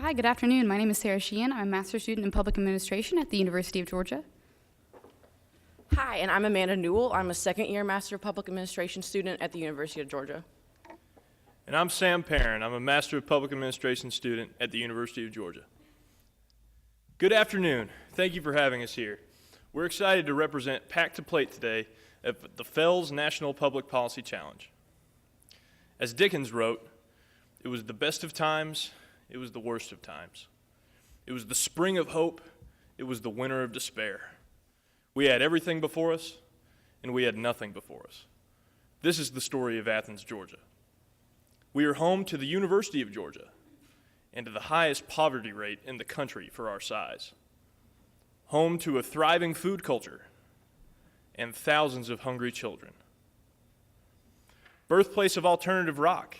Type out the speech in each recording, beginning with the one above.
Hi, good afternoon. My name is Sarah Sheehan. I'm a master's student in public administration at the University of Georgia. Hi, and I'm Amanda Newell. I'm a second-year Master of Public Administration student at the University of Georgia. And I'm Sam Perrin. I'm a Master of Public Administration student at the University of Georgia. Good afternoon. Thank you for having us here. We're excited to represent Pack to Plate today at the Fells National Public Policy Challenge. As Dickens wrote, it was the best of times, it was the worst of times. It was the spring of hope, it was the winter of despair. We had everything before us, and we had nothing before us. This is the story of Athens, Georgia. We are home to the University of Georgia and to the highest poverty rate in the country for our size. Home to a thriving food culture and thousands of hungry children. Birthplace of alternative rock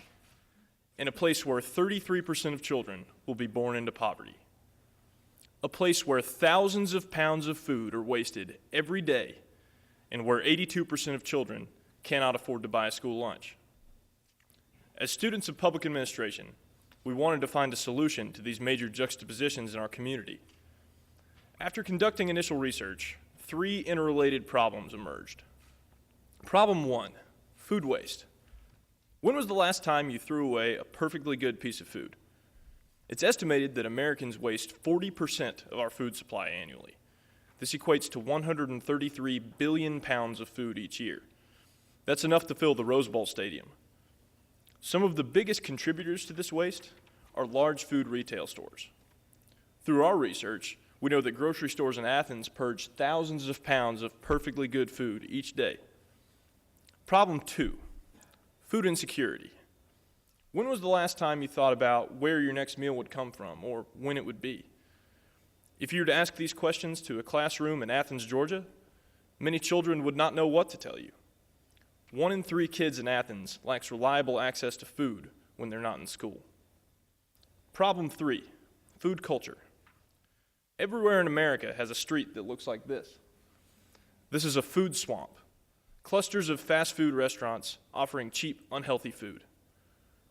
and a place where 33% of children will be born into poverty. A place where thousands of pounds of food are wasted every day and where 82% of children cannot afford to buy a school lunch. As students of public administration, we wanted to find a solution to these major juxtapositions in our community. After conducting initial research, 3 interrelated problems emerged. Problem 1, food waste. When was the last time you threw away a perfectly good piece of food? It's estimated that Americans waste 40% of our food supply annually. This equates to 133 billion pounds of food each year. That's enough to fill the Rose Bowl Stadium. Some of the biggest contributors to this waste are large food retail stores. Through our research, we know that grocery stores in Athens purge thousands of pounds of perfectly good food each day. Problem 2, food insecurity. When was the last time you thought about where your next meal would come from or when it would be? If you were to ask these questions to a classroom in Athens, Georgia, many children would not know what to tell you. 1 in 3 kids in Athens lacks reliable access to food when they're not in school. Problem 3, food culture. Everywhere in America has a street that looks like this. This is a food swamp. Clusters of fast food restaurants offering cheap, unhealthy food.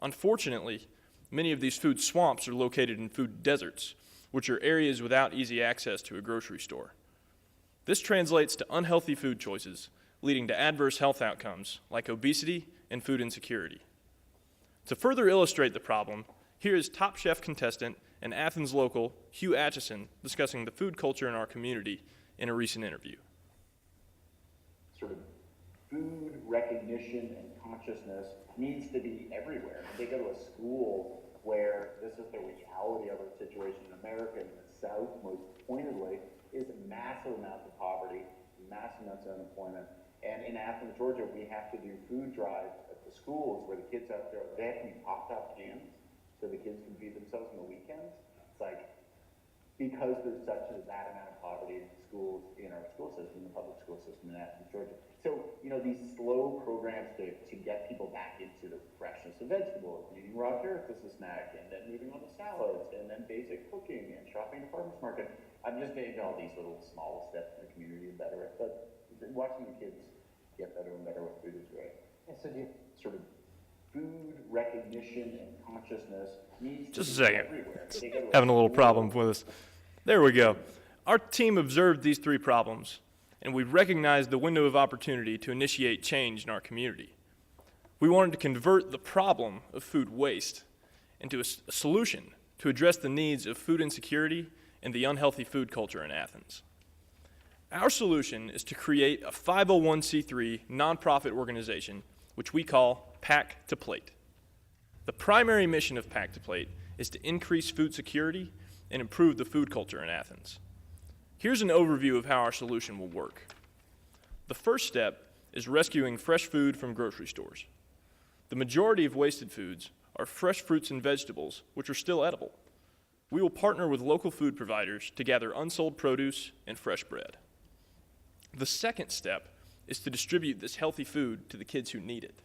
Unfortunately, many of these food swamps are located in food deserts, which are areas without easy access to a grocery store. This translates to unhealthy food choices, leading to adverse health outcomes like obesity and food insecurity. To further illustrate the problem, here is Top Chef contestant and Athens local Hugh Atchison discussing the food culture in our community in a recent interview. Sort of food recognition and consciousness needs to be everywhere. They go to a school where this is the reality of our situation in America, in the South most pointedly, is massive amounts of poverty, massive amounts of unemployment. And in Athens, Georgia, we have to do food drives at the schools where the kids have to, they have to be pop-top cans so the kids can feed themselves on the weekends. It's like, because there's such that amount of poverty in schools, in our school system, the public school system in Athens, Georgia. So, these slow programs to get people back into the freshness of vegetables, eating raw carrots as a snack, and then moving on to salads, and then basic cooking and shopping at the farmer's market. I'm just making all these little small steps in the community and better, but watching the kids get better and better with food is great. And so sort of food recognition and consciousness needs to Just a be second. everywhere. Having a little problem with us. There we go. Our team observed these 3 problems, and we recognized the window of opportunity to initiate change in our community. We wanted to convert the problem of food waste into a solution to address the needs of food insecurity and the unhealthy food culture in Athens. Our solution is to create a 501c3 nonprofit organization, which we call Pack to Plate. The primary mission of Pack to Plate is to increase food security and improve the food culture in Athens. Here's an overview of how our solution will work. The first step is rescuing fresh food from grocery stores. The majority of wasted foods are fresh fruits and vegetables, which are still edible. We will partner with local food providers to gather unsold produce and fresh bread. The second step is to distribute this healthy food to the kids who need it.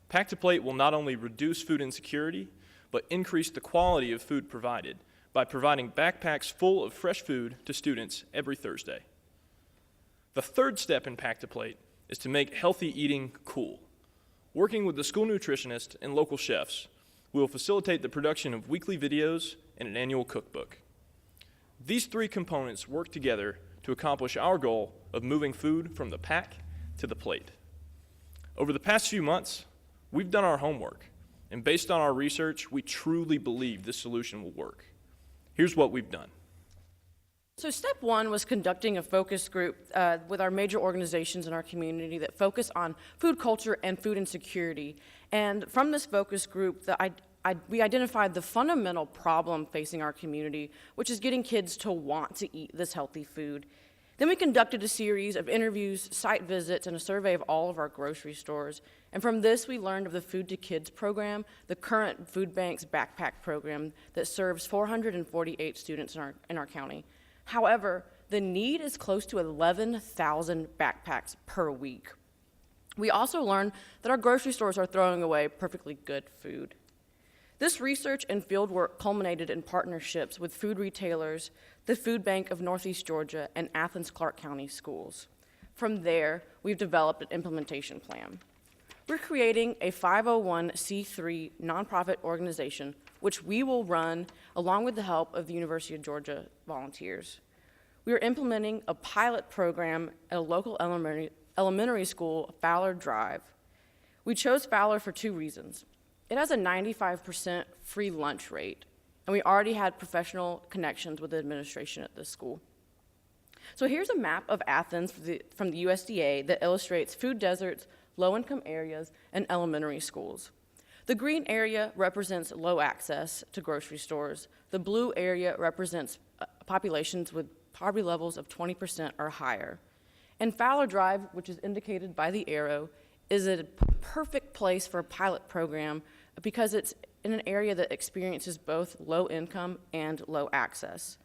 Pack to Plate will not only reduce food insecurity, but increase the quality of food provided by providing backpacks full of fresh food to students every Thursday. The third step in Pack to Plate is to make healthy eating cool. Working with the school nutritionist and local chefs, We will facilitate the production of weekly videos and an annual cookbook. These three components work together to accomplish our goal of moving food from the pack to the plate. Over the past few months, we've done our homework, and based on our research, we truly believe this solution will work. Here's what we've done. So step one was conducting a focus group with our major organizations in our community that focus on food culture and food insecurity. And from this focus group, we identified the fundamental problem facing our community, which is getting kids to want to eat this healthy food. Then we conducted a series of interviews, site visits, and a survey of all of our grocery stores. And from this, we learned of the Food to Kids program, the current Food Bank's backpack program that serves 448 students in our county. However, the need is close to 11,000 backpacks per week. We also learned that our grocery stores are throwing away perfectly good food. This research and fieldwork culminated in partnerships with food retailers, the Food Bank of Northeast Georgia, and Athens-Clarke County Schools. From there, we've developed an implementation plan. We're creating a 501c3 nonprofit organization, which we will run along with the help of the University of Georgia volunteers. We are implementing a pilot program at a local elementary school, Fowler Drive. We chose Fowler for two reasons. It has a 95% free lunch rate, and we already had professional connections with the administration at this school. So here's a map of Athens from the USDA that illustrates food deserts, low-income areas, and elementary schools. The green area represents low access to grocery stores. The blue area represents populations with poverty levels of 20% or higher. And Fowler Drive, which is indicated by the arrow, is a perfect place for a pilot program because it's in an area that experiences both low income and low access.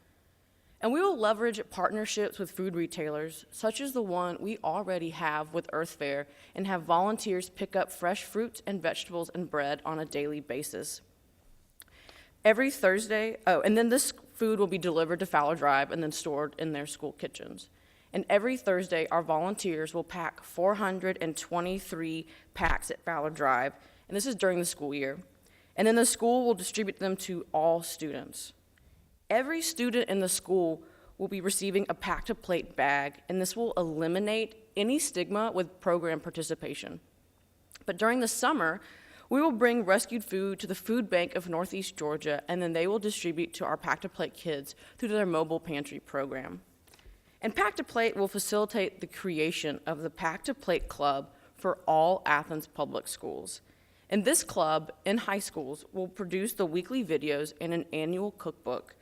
And we will leverage partnerships with food retailers, such as the one we already have with Earth Fare, and have volunteers pick up fresh fruits and vegetables and bread on a daily basis. Every Thursday, and then this food will be delivered to Fowler Drive and then stored in their school kitchens. And every Thursday, our volunteers will pack 423 packs at Fowler Drive, and this is during the school year. And then the school will distribute them to all students. Every student in the school will be receiving a pack-to-plate bag, and this will eliminate any stigma with program participation. But during the summer, we will bring rescued food to the Food Bank of Northeast Georgia, and then they will distribute to our pack-to-plate kids through their mobile pantry program. And Pack-to-Plate will facilitate the creation of the Pack-to-Plate Club for all Athens public schools. And this club in high schools will produce the weekly videos and an annual cookbook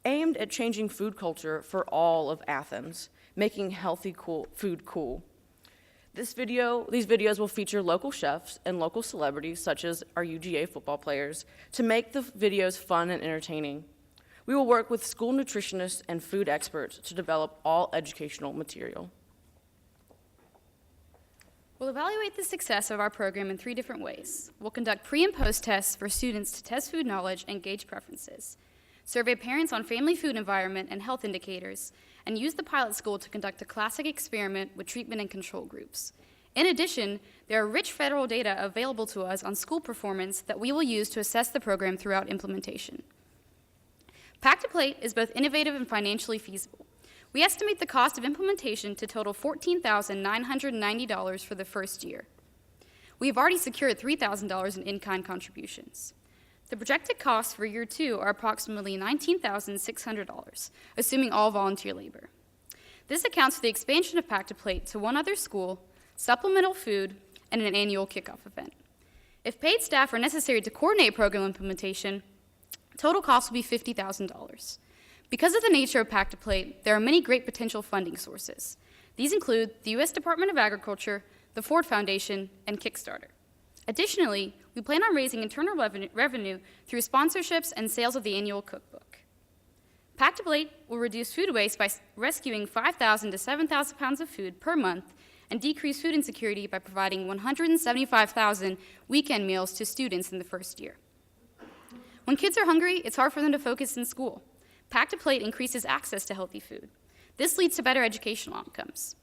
aimed at changing food culture for all of Athens, making healthy food cool. These videos will feature local chefs and local celebrities, such as our UGA football players, to make the videos fun and entertaining. We will work with school nutritionists and food experts to develop all educational material. We'll evaluate the success of our program in 3 different ways. We'll conduct pre- and post-tests for students to test food knowledge and gauge preferences, survey parents on family food environment and health indicators, and use the pilot school to conduct a classic experiment with treatment and control groups. In addition, there are rich federal data available to us on school performance that we will use to assess the program throughout implementation. Pack-to-Plate is both innovative and financially feasible. We estimate the cost of implementation to total $14,990 for the first year. We have already secured $3,000 in in-kind contributions. The projected costs for year 2 are approximately $19,600, assuming all volunteer labor. This accounts for the expansion of Pack-to-Plate to 1 other school, supplemental food, and an annual kickoff event. If paid staff are necessary to coordinate program implementation, total cost will be $50,000. Because of the nature of Pack-to-Plate, there are many great potential funding sources. These include the U.S. Department of Agriculture, the Ford Foundation, and Kickstarter. Additionally, we plan on raising internal revenue through sponsorships and sales of the annual cookbook. Pack-to-Plate will reduce food waste by rescuing 5,000 to 7,000 pounds of food per month and decrease food insecurity by providing 175,000 weekend meals to students in the first year. When kids are hungry, it's hard for them to focus in school. Pack-to-Plate increases access to healthy food. This leads to better educational outcomes.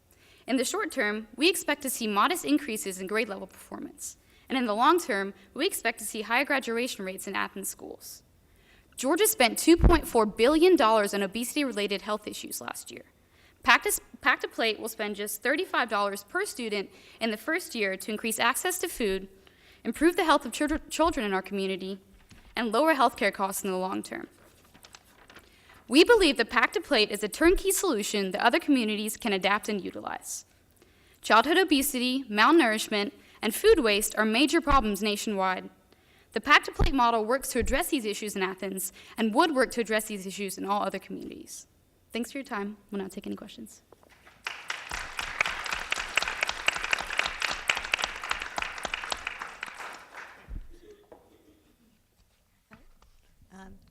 In the short term, we expect to see modest increases in grade level performance. And in the long term, we expect to see higher graduation rates in Athens schools. Georgia spent $2.4 billion on obesity-related health issues last year. Pack to Plate will spend just $35 per student in the first year to increase access to food, improve the health of children in our community, and lower healthcare costs in the long term. We believe that Pack to Plate is a turnkey solution that other communities can adapt and utilize. Childhood obesity, malnourishment, and food waste are major problems nationwide. The Pack to Plate model works to address these issues in Athens and would work to address these issues in all other communities. Thanks for your time. We'll now take any questions.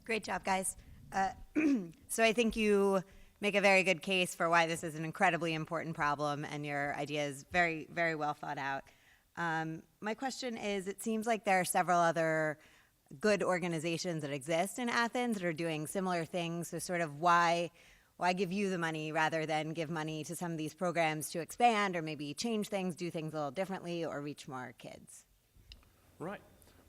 Great job, guys. So I think you make a very good case for why this is an incredibly important problem, and your idea is very, very well thought out. My question is, it seems like there are several other good organizations that exist in Athens that are doing similar things, so sort of why give you the money rather than give money to some of these programs to expand or maybe change things, do things a little differently, or reach more kids? Right.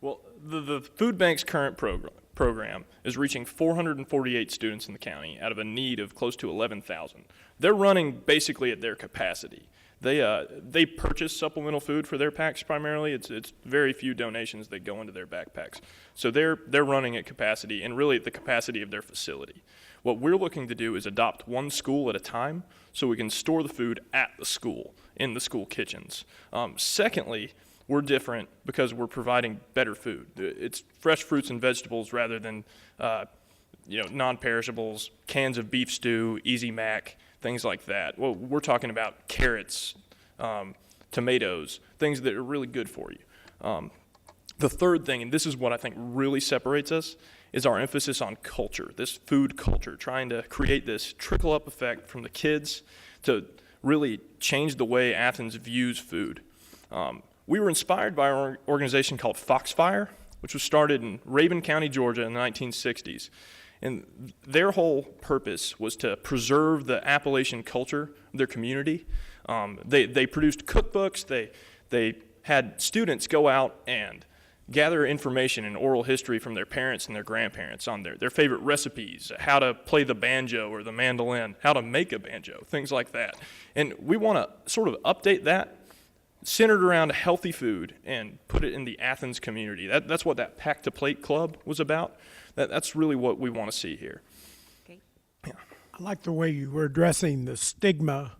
Well, the food bank's current program is reaching 448 students in the county out of a need of close to 11,000. They're running basically at their capacity. They purchase supplemental food for their packs primarily. It's very few donations that go into their backpacks. So they're running at capacity and really at the capacity of their facility. What we're looking to do is adopt one school at a time so we can store the food at the school, in the school kitchens. Secondly, we're different because we're providing better food. It's fresh fruits and vegetables rather than non-perishables, cans of beef stew, Easy Mac, things like that. Well, we're talking about carrots, tomatoes, things that are really good for you. The third thing, and this is what I think really separates us, is our emphasis on culture, this food culture, trying to create this trickle-up effect from the kids to really change the way Athens views food. We were inspired by an organization called Foxfire, which was started in Rabun County, Georgia in the 1960s. And their whole purpose was to preserve the Appalachian culture of their community. They produced cookbooks. They had students go out and gather information and oral history from their parents and their grandparents on their favorite recipes, how to play the banjo or the mandolin, how to make a banjo, things like that. And we want to sort of update that, centered around healthy food, and put it in the Athens community. That's what that Pack to Plate Club was about. That's really what we want to see here. Okay. Yeah. I like the way you were addressing the stigma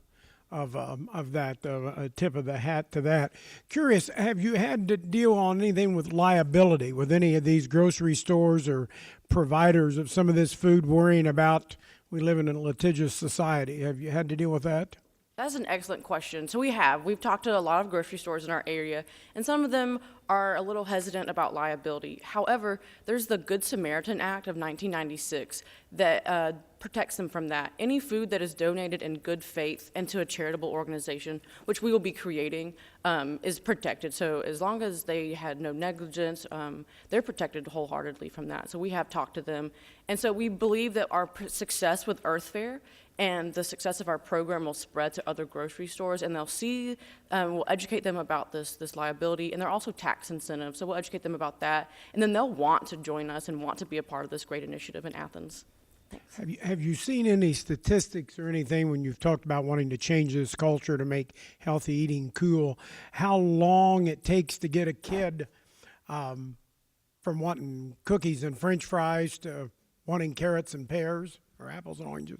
of that, a tip of the hat to that. Curious, have you had to deal on anything with liability with any of these grocery stores or providers of some of this food worrying about, we live in a litigious society? Have you had to deal with that? That's an excellent question. So we've talked to a lot of grocery stores in our area, and some of them are a little hesitant about liability. However, there's the Good Samaritan Act of 1996 that protects them from that. Any food that is donated in good faith and to a charitable organization, which we will be creating, is protected. So as long as they had no negligence, they're protected wholeheartedly from that. So we have talked to them. And so we believe that our success with Earth Fair and the success of our program will spread to other grocery stores, and they'll see, we'll educate them about this liability, and there are also tax incentives, so we'll educate them about that, and then they'll want to join us and want to be a part of this great initiative in Athens. Thanks. Have you seen any statistics or anything when you've talked about wanting to change this culture to make healthy eating cool, how long it takes to get a kid from wanting cookies and French fries to wanting carrots and pears or apples and oranges?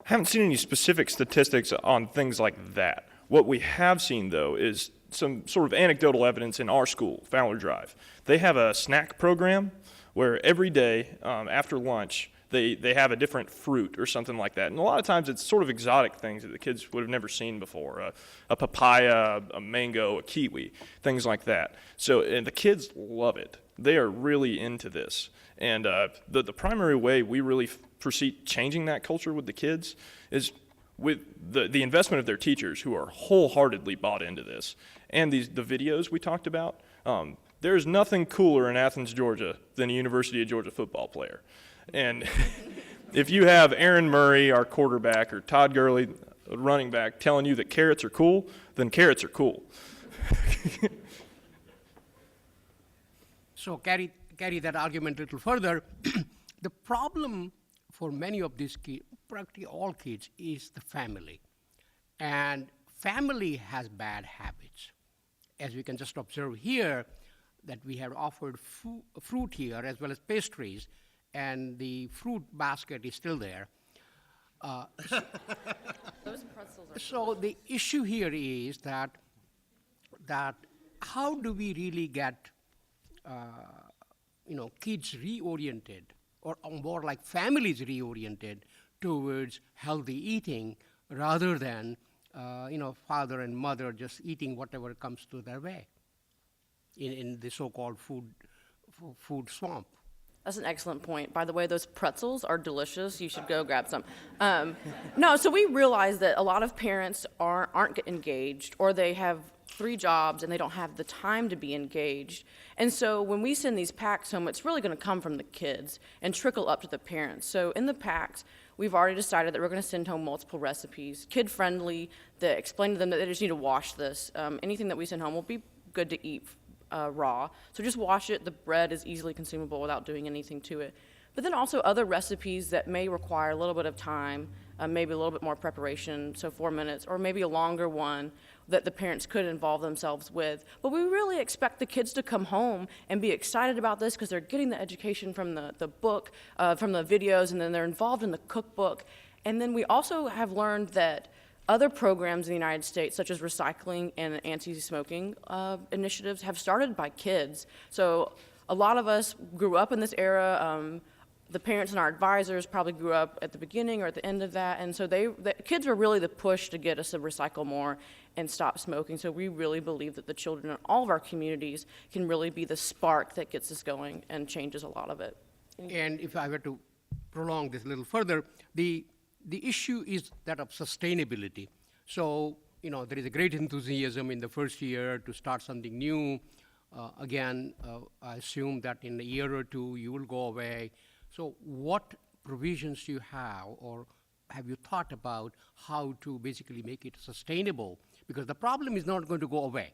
I haven't seen any specific statistics on things like that. What we have seen, though, is some sort of anecdotal evidence in our school, Fowler Drive. They have a snack program where every day after lunch, they have a different fruit or something like that. And a lot of times it's sort of exotic things that the kids would have never seen before, a papaya, a mango, a kiwi, things like that. So and the kids love it. They are really into this. And the primary way we really foresee changing that culture with the kids is with the investment of their teachers, who are wholeheartedly bought into this. And the videos we talked about, there's nothing cooler in Athens, Georgia than a University of Georgia football player. And if you have Aaron Murray, our quarterback, or Todd Gurley, a running back, telling you that carrots are cool, then carrots are cool. So carry that argument a little further. The problem for many of these kids, practically all kids, is the family. And family has bad habits. As we can just observe here, that we have offered fruit here as well as pastries, and the fruit basket is still there. Those pretzels are. So the issue here is that how do we really get kids reoriented, or more like families reoriented towards healthy eating, rather than father and mother just eating whatever comes to their way in the so-called food swamp. That's an excellent point. By the way, those pretzels are delicious. You should go grab some. No, so we realize that a lot of parents aren't engaged, or they have 3 jobs and they don't have the time to be engaged. And so when we send these packs home, it's really going to come from the kids and trickle up to the parents. So in the packs, we've already decided that we're going to send home multiple recipes, kid-friendly, that explain to them that they just need to wash this. Anything that we send home will be good to eat raw. So just wash it. The bread is easily consumable without doing anything to it. But then also other recipes that may require a little bit of time, maybe a little bit more preparation, so 4 minutes, or maybe a longer one that the parents could involve themselves with. But we really expect the kids to come home and be excited about this because they're getting the education from the book, from the videos, and then they're involved in the cookbook. And then we also have learned that other programs in the United States, such as recycling and anti-smoking initiatives, have started by kids. So a lot of us grew up in this era. The parents and our advisors probably grew up at the beginning or at the end of that, and so the kids were really the push to get us to recycle more and stop smoking. So we really believe that the children in all of our communities can really be the spark that gets us going and changes a lot of it. And if I were to prolong this a little further, the issue is that of sustainability. So, there is a great enthusiasm in the first year to start something new. I assume that in a year or two you will go away. So what provisions do you have, or have you thought about how to basically make it sustainable? Because the problem is not going to go away.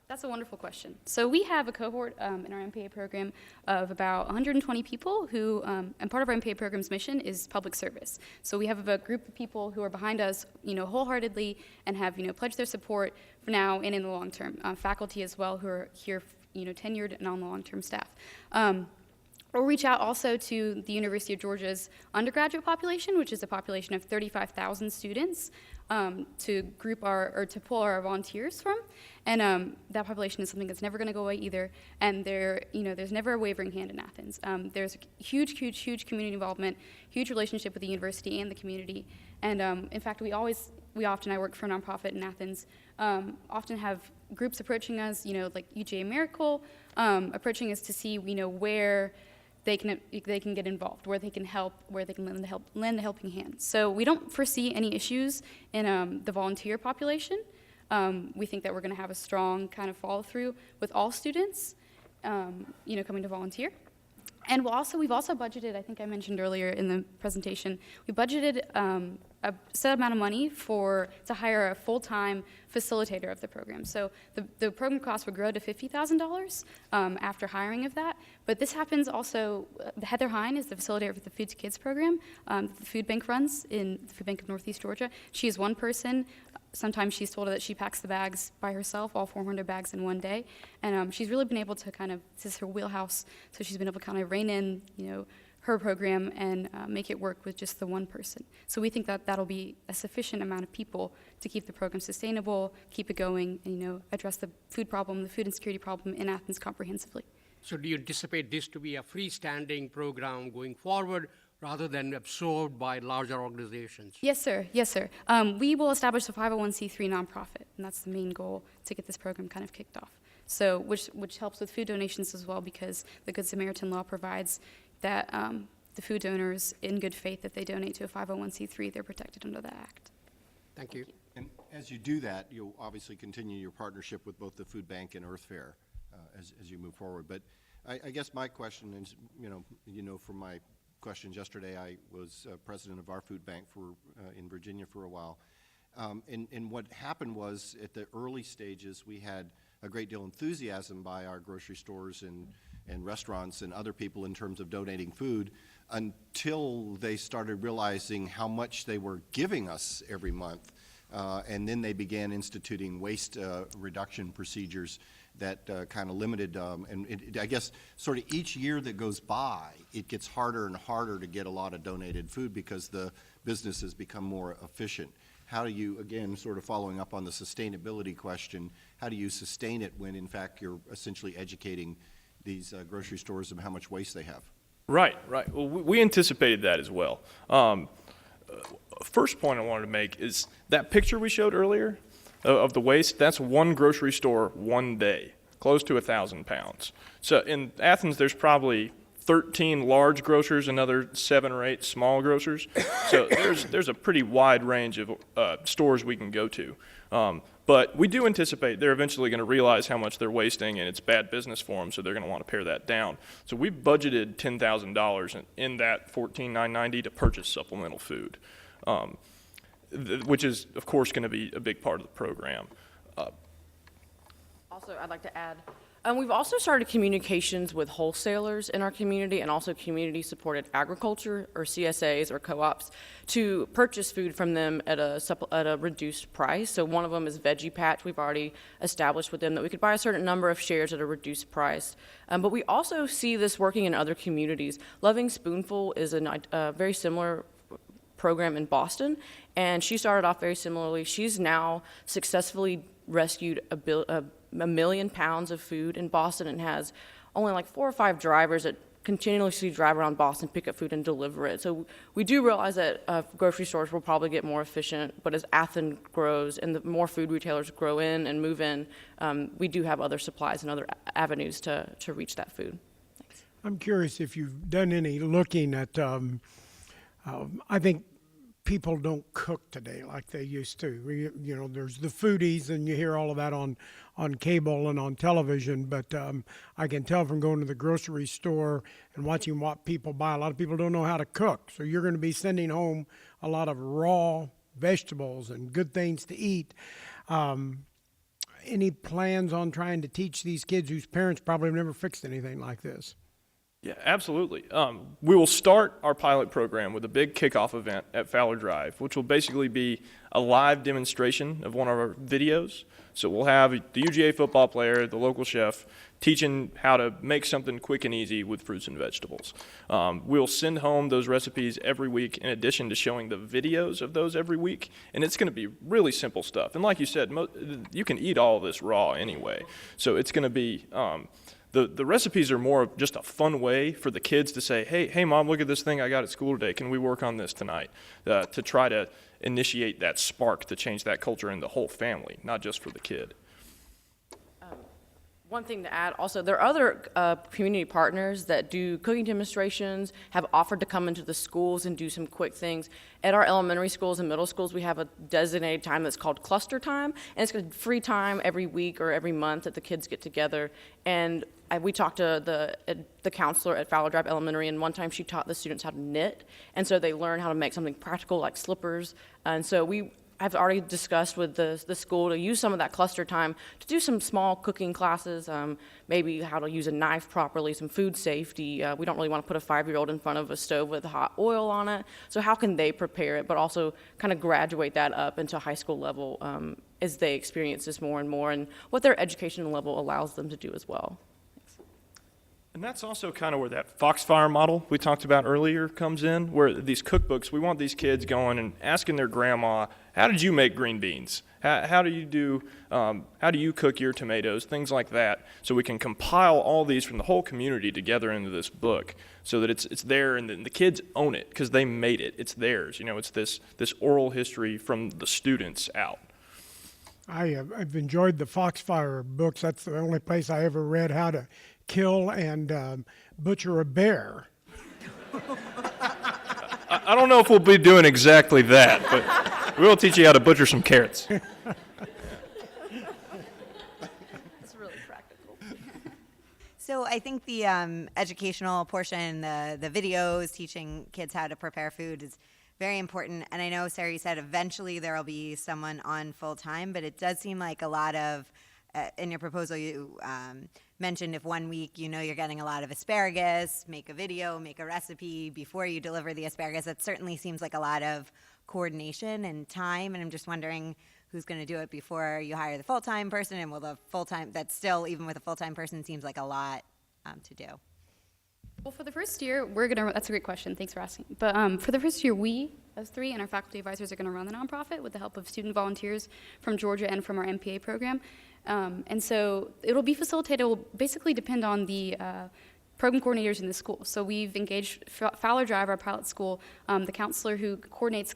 That's a wonderful question. So we have a cohort in our MPA program of about 120 people who, and part of our MPA program's mission is public service. So we have a group of people who are behind us, wholeheartedly, and have, pledged their support for now and in the long term. Faculty as well who are here, tenured and on the long-term staff. We'll reach out also to the University of Georgia's undergraduate population, which is a population of 35,000 students, to pull our volunteers from. And that population is something that's never going to go away either. And there's never a wavering hand in Athens. There's huge community involvement, huge relationship with the university and the community. And in fact, I work for a nonprofit in Athens, often have groups approaching us, like UGA Miracle, approaching us to see, where they can get involved, where they can help, where they can lend a helping hand. So we don't foresee any issues in the volunteer population. We think that we're going to have a strong kind of follow through with all students, coming to volunteer. And we've also budgeted, I think I mentioned earlier in the presentation, we budgeted a set amount of money to hire a full-time facilitator of the program. So the program cost would grow to $50,000 after hiring of that. But this happens also, Heather Hine is the facilitator of the Food to Kids program that the Food Bank runs in the Food Bank of Northeast Georgia. She is one person. Sometimes she's told that she packs the bags by herself, all 400 bags in one day. And she's really been able to this is her wheelhouse, so she's been able to kind of rein in, her program and make it work with just the one person. So we think that that'll be a sufficient amount of people to keep the program sustainable, keep it going, and address the food problem, the food insecurity problem in Athens comprehensively. So do you anticipate this to be a freestanding program going forward, rather than absorbed by larger organizations? Yes, sir. Yes, sir. We will establish a 501c3 nonprofit, and that's the main goal, to get this program kind of kicked off. So, which helps with food donations as well, because the Good Samaritan law provides that the food donors, in good faith, that they donate to a 501c3, they're protected under the Act. Thank you. And as you do that, you'll obviously continue your partnership with both the Food Bank and Earth Fair as you move forward. But I guess my question is, from my questions yesterday, I was president of our food bank in Virginia for a while. And what happened was, at the early stages, we had a great deal of enthusiasm by our grocery stores and restaurants and other people in terms of donating food until they started realizing how much they were giving us every month. And then they began instituting waste reduction procedures that kind of limited, I guess sort of each year that goes by, it gets harder and harder to get a lot of donated food because the business has become more efficient. How do you, again, sort of following up on the sustainability question, how do you sustain it when in fact you're essentially educating these grocery stores of how much waste they have? Right. Well, we anticipated that as well. First point I wanted to make is that picture we showed earlier of the waste, that's one grocery store one day, close to 1,000 pounds. So in Athens, there's probably 13 large grocers, another 7 or 8 small grocers. So there's a pretty wide range of stores we can go to. But we do anticipate they're eventually going to realize how much they're wasting, and it's bad business for them, so they're going to want to pare that down. So we've budgeted $10,000 in that $14,990 to purchase supplemental food, which is, of course, going to be a big part of the program. Also, I'd like to add, we've also started communications with wholesalers in our community and also community-supported agriculture, or CSAs, or co-ops, to purchase food from them at a reduced price. So one of them is Veggie Patch. We've already established with them that we could buy a certain number of shares at a reduced price. But we also see this working in other communities. Loving Spoonful is a very similar program in Boston, and she started off very similarly. She's now successfully rescued a million pounds of food in Boston and has only like 4 or 5 drivers that continuously drive around Boston, pick up food, and deliver it. So we do realize that grocery stores will probably get more efficient, but as Athens grows and the more food retailers grow in and move in, we do have other supplies and other avenues to reach that food. Thanks. I'm curious if you've done any looking at, I think people don't cook today like they used to. You know, there's the foodies, and you hear all of that on cable and on television, but I can tell from going to the grocery store and watching what people buy, a lot of people don't know how to cook. So you're going to be sending home a lot of raw vegetables and good things to eat. Any plans on trying to teach these kids whose parents probably have never fixed anything like this? Yeah, absolutely. We will start our pilot program with a big kickoff event at Fowler Drive, which will basically be a live demonstration of one of our videos. So we'll have the UGA football player, the local chef, teaching how to make something quick and easy with fruits and vegetables. We'll send home those recipes every week in addition to showing the videos of those every week. And it's going to be really simple stuff. And like you said, you can eat all of this raw anyway. So it's going to be... The recipes are more of just a fun way for the kids to say, hey, Mom, look at this thing I got at school today. Can we work on this tonight? To try to initiate that spark to change that culture in the whole family, not just for the kid. One thing to add, also, there are other community partners that do cooking demonstrations, have offered to come into the schools and do some quick things. At our elementary schools and middle schools, we have a designated time that's called cluster time, and it's a free time every week or every month that the kids get together. And we talked to the counselor at Fowler Drive Elementary, and one time she taught the students how to knit, and so they learn how to make something practical like slippers. And so I've already discussed with the school to use some of that cluster time to do some small cooking classes, maybe how to use a knife properly, some food safety. We don't really want to put a 5-year-old in front of a stove with hot oil on it. So how can they prepare it, but also kind of graduate that up into high school level as they experience this more and more, and what their educational level allows them to do as well. And that's also kind of where that Foxfire model we talked about earlier comes in, where these cookbooks, we want these kids going and asking their grandma, how did you make green beans? How do you cook your tomatoes? Things like that. So we can compile all these from the whole community together into this book so that it's there and the kids own it because they made it. It's theirs. You know, it's this oral history from the students out. I've enjoyed the Foxfire books. That's the only place I ever read how to kill and butcher a bear. I don't know if we'll be doing exactly that, but we'll teach you how to butcher some carrots. It's really practical. So I think the educational portion, the videos teaching kids how to prepare food is very important. And I know, Sarah, you said eventually there will be someone on full time, but it does seem like a lot of in your proposal, you mentioned if 1 week you know you're getting a lot of asparagus, make a video, make a recipe before you deliver the asparagus. That certainly seems like a lot of coordination and time, and I'm just wondering who's going to do it before you hire the full-time person, and will the full-time, that's still, even with a full-time person, seems like a lot to do. Well, for the first year, that's a great question, thanks for asking. But for the first year, we, as three, and our faculty advisors are gonna run the nonprofit with the help of student volunteers from Georgia and from our MPA program. And so it'll be facilitated, it will basically depend on the program coordinators in the school. So we've engaged Fowler Drive, our pilot school, the counselor who coordinates,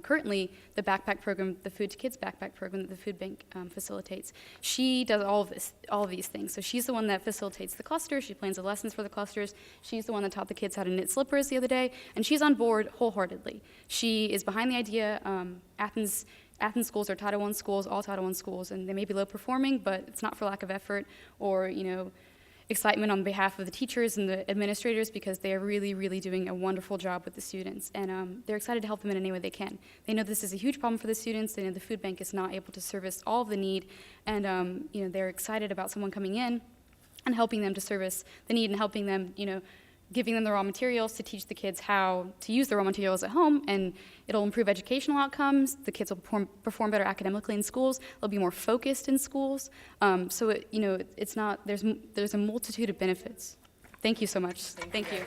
currently the backpack program, the Food to Kids backpack program that the food bank facilitates. She does all of these things. So she's the one that facilitates the clusters. She plans the lessons for the clusters. She's the one that taught the kids how to knit slippers the other day, and she's on board wholeheartedly. She is behind the idea. Athens schools are Title I schools, all Title I schools, and they may be low performing, but it's not for lack of effort or excitement on behalf of the teachers and the administrators, because they are really, really doing a wonderful job with the students. And they're excited to help them in any way they can. They know this is a huge problem for the students. They know the food bank is not able to service all of the need. And they're excited about someone coming in and helping them to service the need and helping them, giving them the raw materials to teach the kids how to use the raw materials at home, and it'll improve educational outcomes. The kids will perform better academically in schools. They'll be more focused in schools. So it's not, there's a multitude of benefits. Thank you so much. Thank you.